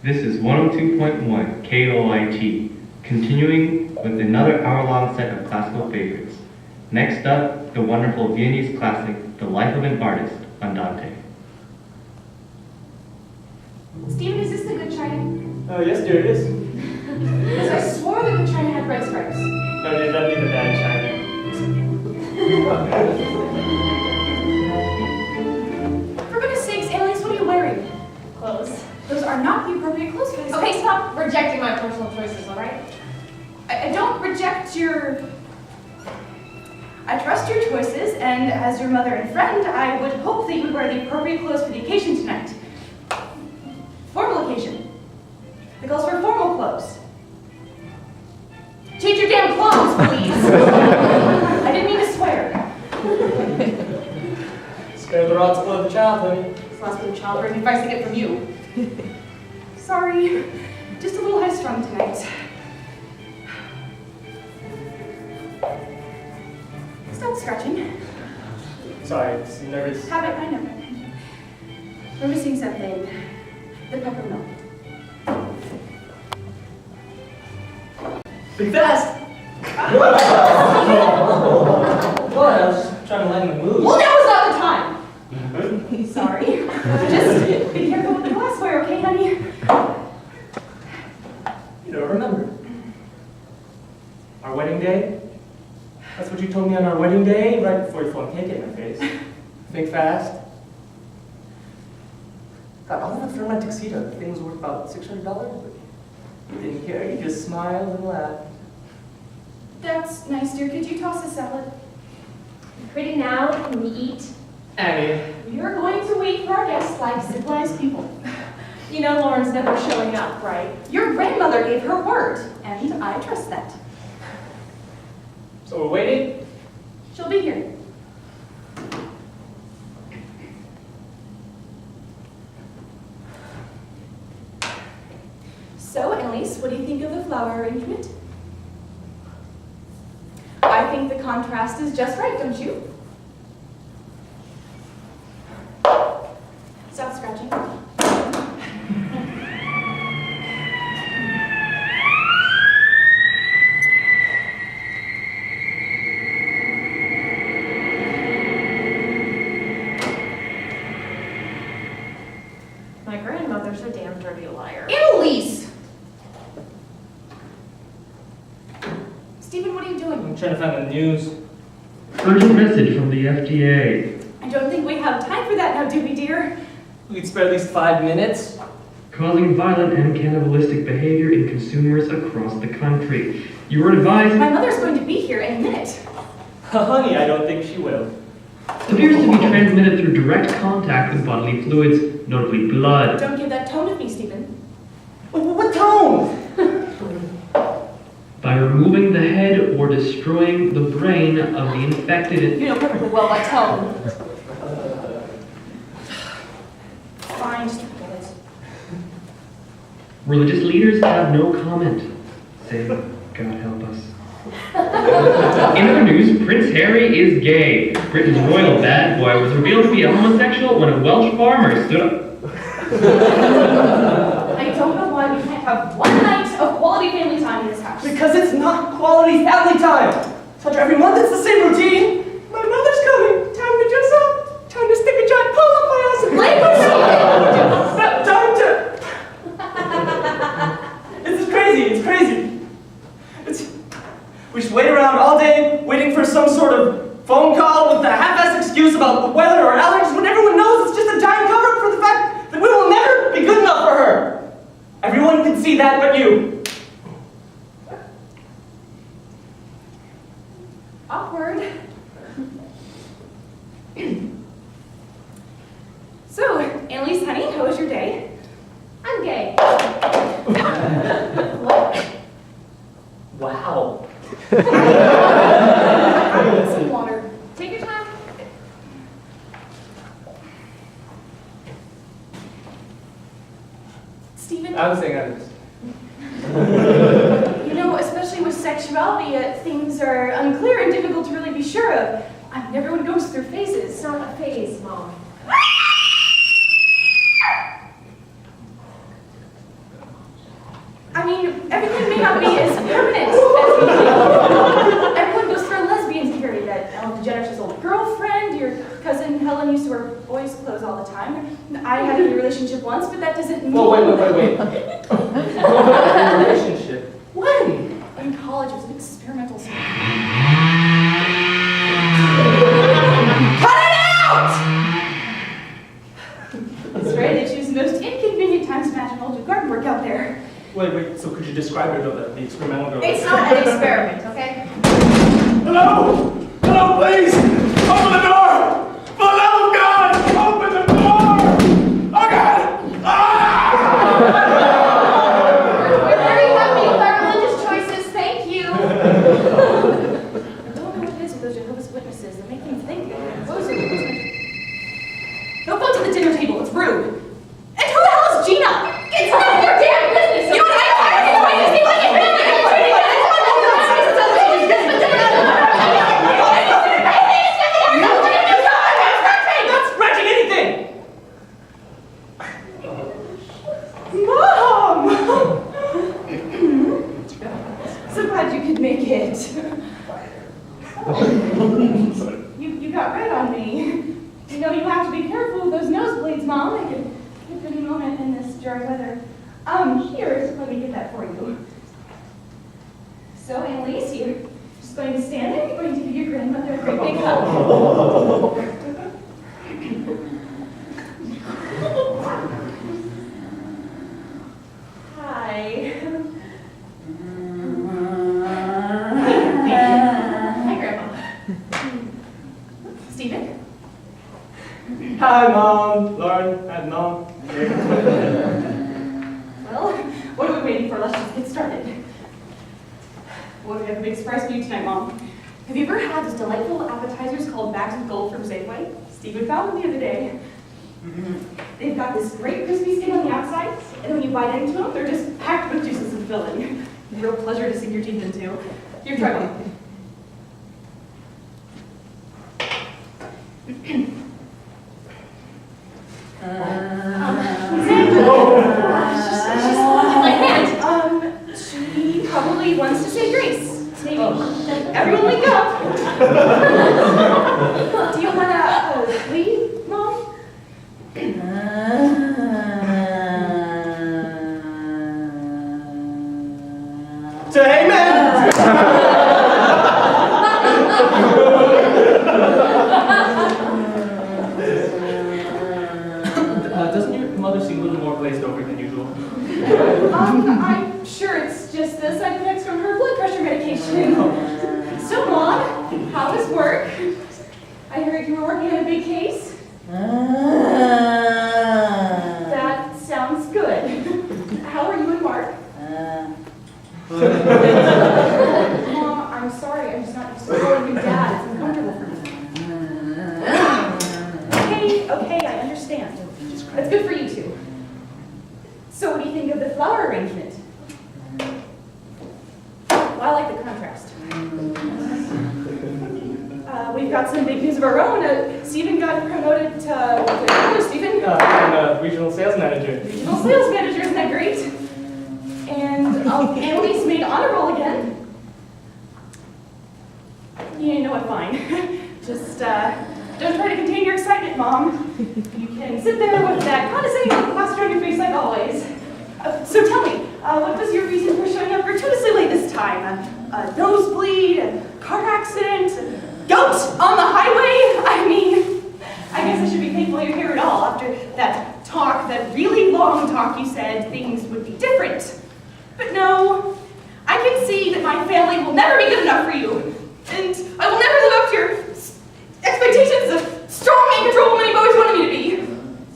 This is 102.1 KOIT, continuing with another hour-long set of classical favorites. Next up, the wonderful Viennese classic, The Life of an Artist, Andante. Stephen, is this the good china? Oh, yes, dear, it is. Because I swore the good china had red stripes. No, dear, that'd be the bad china. For goodness sakes, Alice, what are you wearing? Clothes. Those are not the appropriate clothes for this. Okay, stop rejecting my personal choices, all right? I don't reject your... I trust your choices, and as your mother and friend, I would hope that you would wear the appropriate clothes for the occasion tonight. Formal occasion. It calls for formal clothes. Change your damn clothes, please! I didn't mean to swear. Spare the rod to spoil the child, honey. This last bit of childbearing advice I get from you. Sorry, just a little high-strung tonight. Stop scratching. Sorry, just nervous. Habit, I know. We're missing something. The peppermint. Big fast! What? I was just trying to lighten the mood. Well, now is not the time! Sorry. Just be careful with the glassware, okay, honey? You don't remember. Our wedding day? That's what you told me on our wedding day, right before you flung cake in my face. Think fast. God, all enough for my tuxedo. The thing was worth about $600, but you didn't care. You just smiled and laughed. That's nice, dear. Could you toss a salad? Pretty now, can we eat? Annie. You're going to wait for our guests like civilized people. You know Lauren's never showing up, right? Your grandmother gave her word, and I trust that. So we're waiting? She'll be here. So, Annalise, what do you think of the flower arrangement? I think the contrast is just right, don't you? Stop scratching. My grandmother's a damn dirty liar. Annalise! Stephen, what are you doing? I'm trying to find the news. Urgent message from the FDA. I don't think we have time for that now, do we, dear? We could spare at least 5 minutes. Causing violent and cannibalistic behavior in consumers across the country. You were advised... My mother's going to be here in a minute. Honey, I don't think she will. appears to be transmitted through direct contact with bodily fluids, notably blood. Don't give that tone with me, Stephen. What tone? By removing the head or destroying the brain of the infected... You know perfectly well by tone. Fine, just forget it. Religious leaders have no comment, saying, God help us. In other news, Prince Harry is gay. Britain's royal bad boy was revealed to be a homosexual when a Welsh farmer stood up. I don't know why we can't have one night of quality family time in this house. Because it's not quality family time. Such every month it's the same routine. My mother's coming. Time to dress up. Time to stick a giant pole up my ass and play with Time to... This is crazy. It's crazy. We should wait around all day, waiting for some sort of phone call with a half-assed excuse about the weather or allergies, when everyone knows it's just a giant cover-up for the fact that we will never be good enough for her. Everyone can see that but you. Awkward. So, Annalise, honey, how was your day? I'm gay. What? Wow. Some water. Take your time. Stephen? I was saying others. You know, especially with sexuality, things are unclear and difficult to really be sure of. I mean, everyone goes through phases. It's not a phase, Mom. I had a relationship once, but that doesn't mean... Well, wait. A relationship? When? In college, it was an experimental sport. Cut it out! That's right, they choose the most inconvenient times imaginable to do garden work out there. Wait, so could you describe the experimental girl? It's not an experiment, okay? Hello? Hello, please! Open the door! For the love of God! Open the door! Oh, God! Ah! We're very happy with our religious choices, thank you. I don't know what it is with those Jehovah's Witnesses that make them think that Don't go to the dinner table, it's rude. And who the hell is Gina? It's none of your damn business! You know what I don't want to see like a family! Not scratching anything! Mom! So glad you could make it. You got red on me. You know you have to be careful with those nosebleeds, Mom. It could hit any moment in this dry weather. Here, let me get that for you. So, Annalise, you're just going to stand there? You're going to give your grandmother a great big hug. Hi. Hi, Grandma. Stephen? Hi, Mom. Lauren and Mom. Well, what are we waiting for? Let's just get started. Well, we have a big surprise for you tonight, Mom. Have you ever had those delightful appetizers called bags of gold from Safeway? Stephen found them the other day. They've got this great crispy skin on the outside, and when you bite into them, they're just packed with juices and filling. Real pleasure to sink your teeth into. Here, try one. She probably wants to say grace. Maybe. Everyone wake up. Do you want to leave, Mom? Say amen! Doesn't your mother seem a little more glazed over than usual? I'm sure it's just the side effects from her blood pressure medication. So, Mom, how was work? I heard you were working on a big case. That sounds good. How are you and Mark? Mom, I'm sorry. I'm just not used to calling you Dad. It's uncomfortable for me. Okay, I understand. That's good for you two. So what do you think of the flower arrangement? Well, I like the contrast. We've got some big news of our own. Stephen got promoted to Stephen? I'm a regional sales manager. Regional sales manager, isn't that great? And Annalise made honor roll again. You know what, fine. Just don't try to contain your excitement, Mom. You can sit there with that condescending look plastered on your face like always. So tell me, what was your reason for showing up gratuitously late this time? A nosebleed, a car accident, a goat on the highway? I mean, I guess I should be thankful you're here at all. After that talk, that really long talk, you said things would be different. But no, I can see that my family will never be good enough for you. And I will never live up to your expectations of strong and control woman you've always wanted me to be.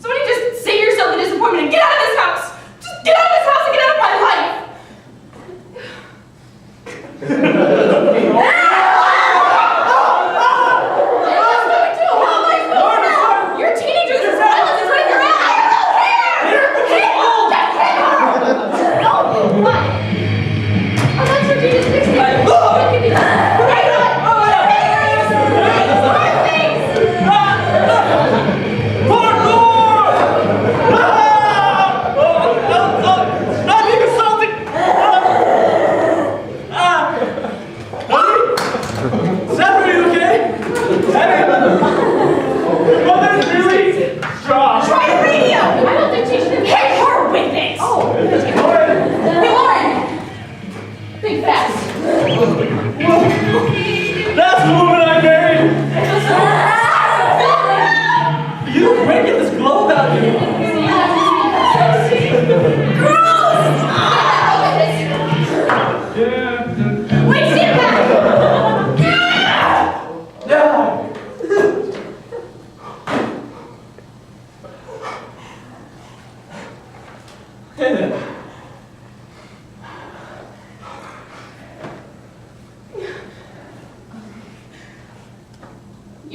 So why don't you just save yourself the disappointment and get out of this house? Just get out of this house and get out of my life! You're teenagers as violence is running your mouth! Oh, that's your genius fixing. You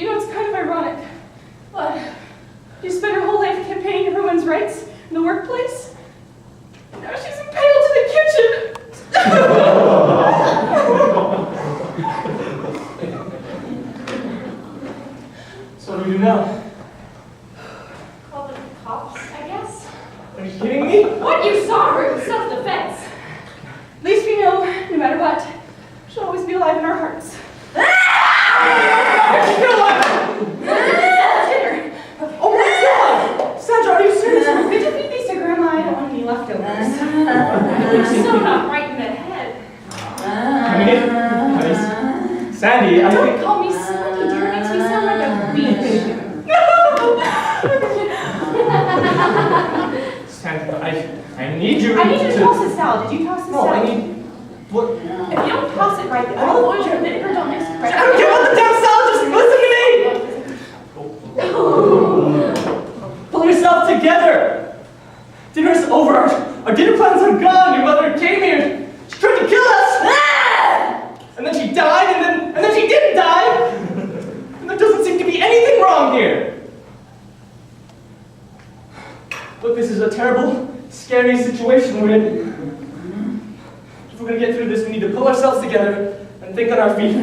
know, it's kind of ironic, but you spent her whole life campaigning for women's rights in the workplace. Now she's impaled to the kitchen. So what do we do now? Call the cops, I guess. Are you kidding me? What you saw her in self-defense. At least we know, no matter what, she'll always be alive in our hearts. Dinner. Oh my God! Sandra, are you serious? Could you feed these to Grandma? I don't want any leftovers. You're so not right in the head. Honey, Sandy, I Don't think... call me Sandy, dear. It makes me sound like a beach. Sandra, I need you I need you to toss the salad. Did you toss the No, salad? I need... What? If you don't toss it right, the olive oil and vinegar don't mix I correctly. don't care about the damn salad, just listen to me! Pull yourself together! Dinner's over. Our dinner plans are gone. Your mother came here. She tried to kill us! And then she died, and then she didn't die! And there doesn't seem to be anything wrong here. Look, this is a terrible, scary situation we're in. If we're gonna get through this, we need to pull ourselves together and think on our feet.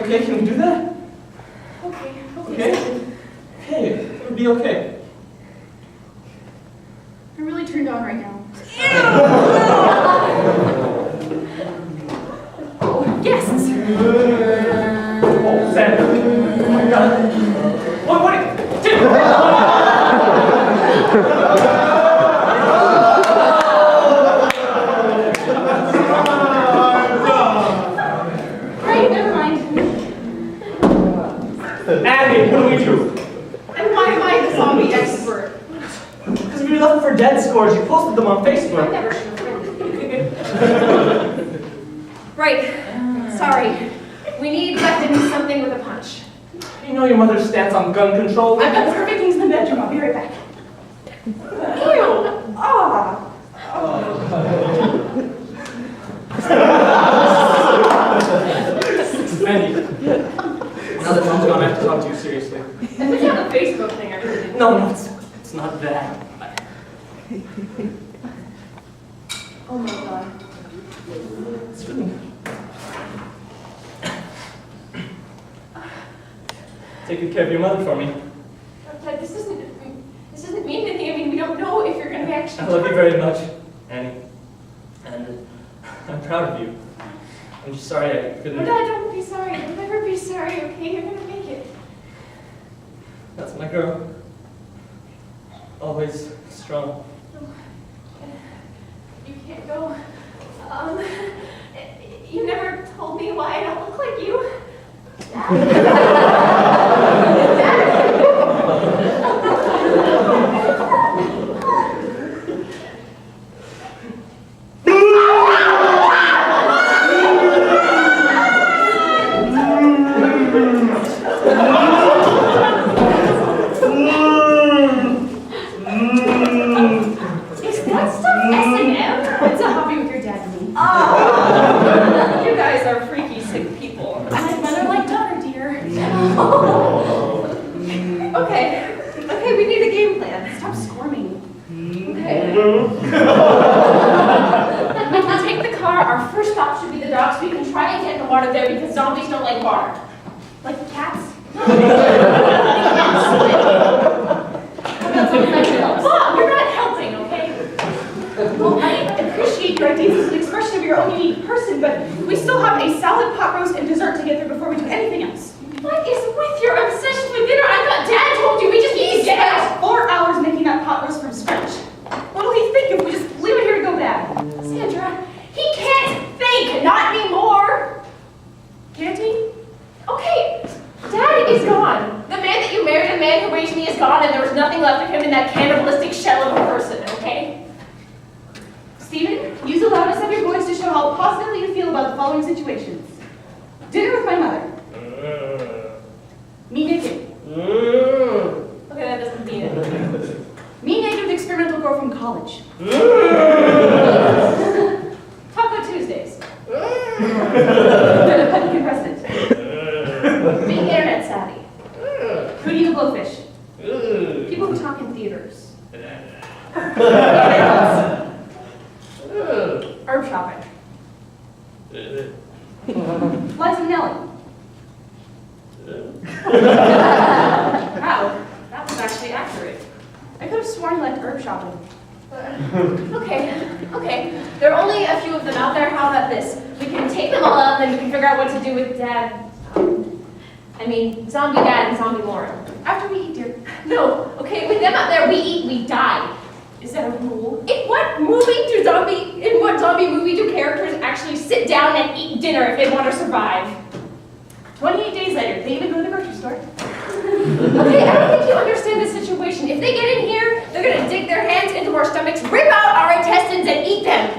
Okay, can we do that? Okay. Okay? Okay, it'll be okay. I'm really turned on right now. Oh, guests! Oh, Sandra. Oh my God. What? Right, never mind. Andy, what do we do? And why am I the zombie expert? Because we were looking for dead scores. You posted them on I Facebook. never should have. Right. Sorry. We need weapons, something with a punch. You know your mother's stance on gun control. I've got perfect things in the bedroom. I'll be right back. Ew! Ah! Andy, now that Mom's gone, I have to talk to you seriously. I put you on the Facebook thing. I really didn't. No, it's not that. Oh my God. It's really... Take good care of your mother for me. Dad, this doesn't mean anything. I mean, we don't know if you're going to actually. I love you very much, Annie. And I'm proud of you. I'm just sorry I couldn't... No, Dad, don't be sorry. You'll never be sorry, okay? You're going to make it. That's my girl. Always strong. You can't go. You never told me why I don't look like you. Is that stuff S&M? It's a hobby with your dad and me. You guys are freaky, sick people. Like mother, like daughter, dear. Okay, we need a game plan. Stop squirming. Okay. We can take the car. Our first stop should be the docks. We can try and get in the water there because zombies don't like water. Like cats? Mom, you're not helping, okay? Well, I appreciate your ideas as an expression of your own unique person, but we still have a salad, pot roast, and dessert to get through before we do anything else. What is with your obsession with dinner? I thought Dad told you we just need to get out. spent 4 hours making that pot roast from scratch. What'll he think if we just leave it here to go bad? Sandra, he can't think, not anymore. Can't he? Okay, Dad is gone. The man that you married, the man who raised me is gone, and there was nothing left of him in that cannibalistic shell of a person, okay? Stephen, use the loudness of your voice to show how positively you feel about the following situations. Dinner with my mother. Me naked. Okay, that doesn't mean anything. Me naked with experimental girl from college. Taco Tuesdays. Republican president. Being internet savvy. Hootie the Blowfish. People who talk in theaters. Herb shopping. Liza Minnelli. Wow, that was actually accurate. I could have sworn you liked herb shopping. Okay. There are only a few of them out there. How about this? We can take them all out, and then we can figure out what to do with Dad. Zombie Dad and Zombie Lauren. After we eat, dear. No, okay, with them out there, we eat, we die. Is that a rule? In what zombie movie do characters actually sit down and eat dinner if they want to survive? 28 days later, they even go to the grocery store. Okay, I don't think you understand the situation. If they get in here, they're gonna dig their hands into our stomachs, rip out our intestines, and eat them.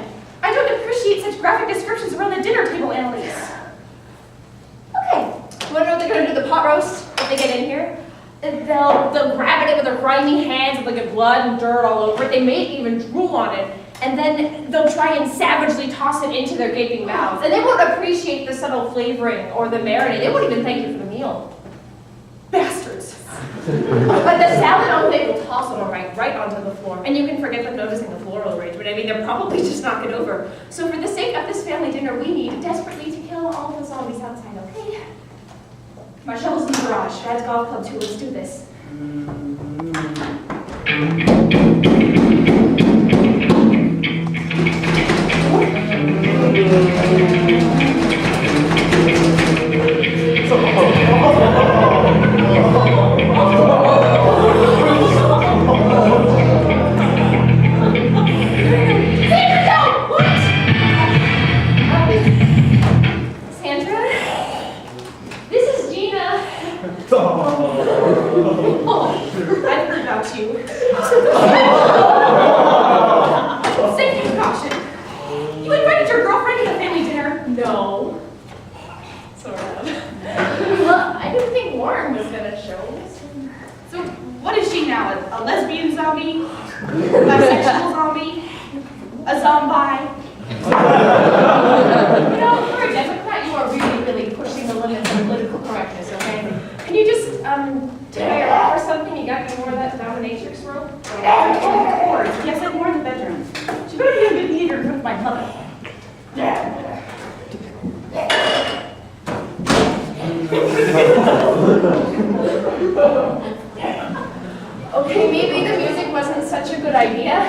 I don't appreciate such graphic descriptions around the dinner table, Annalise. Okay, you wanna know what they're gonna do to the pot roast if they get in here? They'll grab it with their grimy hands and they'll get blood and dirt all over it. They may even drool on it. And then they'll try and savagely toss it into their gaping mouths. And they won't appreciate the subtle flavoring or the marinade. They won't even thank you for the meal. Bastards. But the salad on plate will toss them right onto the floor. And you can forget them noticing the floral arrangement. They're probably just knock it over. So for the sake of this family dinner, we need desperately to kill all the zombies outside, okay? My shovel's in the garage. Dad's golf club too. Let's do this. Safety precaution. You invited your girlfriend to the family dinner? No. Sort of. Well, I didn't think Warren was gonna show us. So, what is she now? A lesbian zombie? A bisexual zombie? A zombie? For a Democrat, you are really pushing the limits of political correctness, okay? Can you just, tie her off or something? You got any more of that dominatrix rope? Of course. Yes, I'm more in the bedroom. She better be on good behavior with my mother. Okay, maybe the music wasn't such a good idea.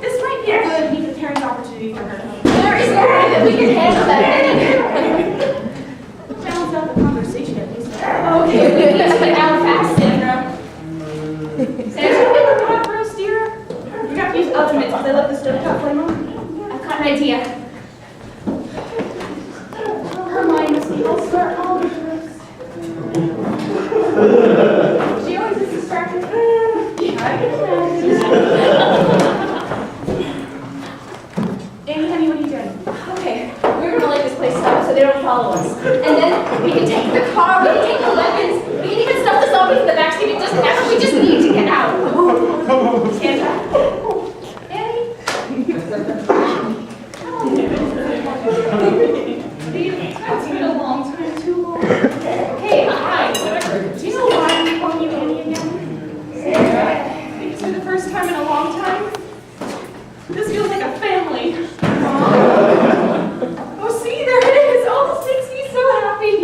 This might be a good meet the parents opportunity for her. There is no way that we can handle that anyway. Balance out the conversation at least. Okay, we need to get out fast, Sandra. Sandra, get the pot roast, dear. You have to use oven mitts because I left the stovetop flame on. I've got an idea. Her mind must be all start all the She always is distracted. I can imagine. Amy, honey, what are you doing? Okay, we're gonna let this place stop so they don't follow us. And then we can take the car, we can take the weapons, we can even stuff the zombies in the backseat. It doesn't matter, we just need to get out. Sandra? Annie? It's been a long time, too long. Okay, hi, whatever. Do you know why I'm calling you Annie again? Because for the first time in a long time, this feels like a family. Oh, see, there it is. All this makes me so happy.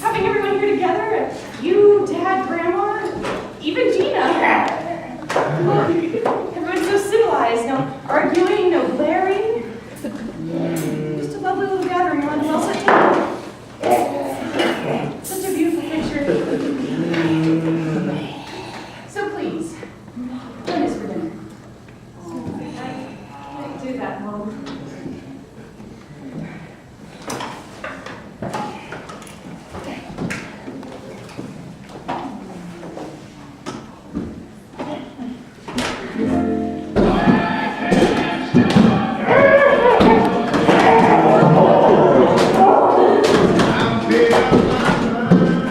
Having everyone here together, you, Dad, Grandma, even Gina. Everyone's so civilized, no arguing, no glaring. Just a lovely little gathering around a well-set table. Such a beautiful picture. So please, join us for dinner. I can't do that, Mom.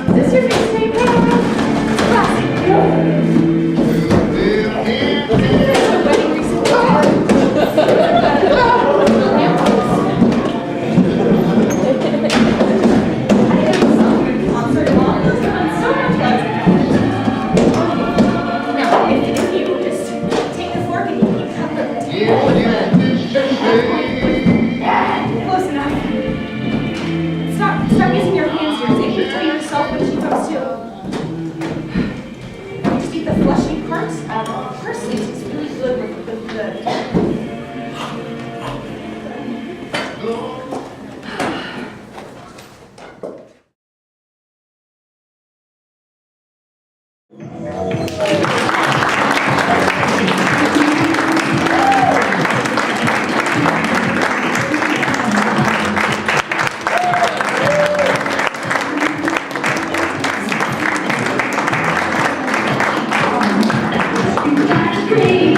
Is this your mixtape, Grandma? Scream.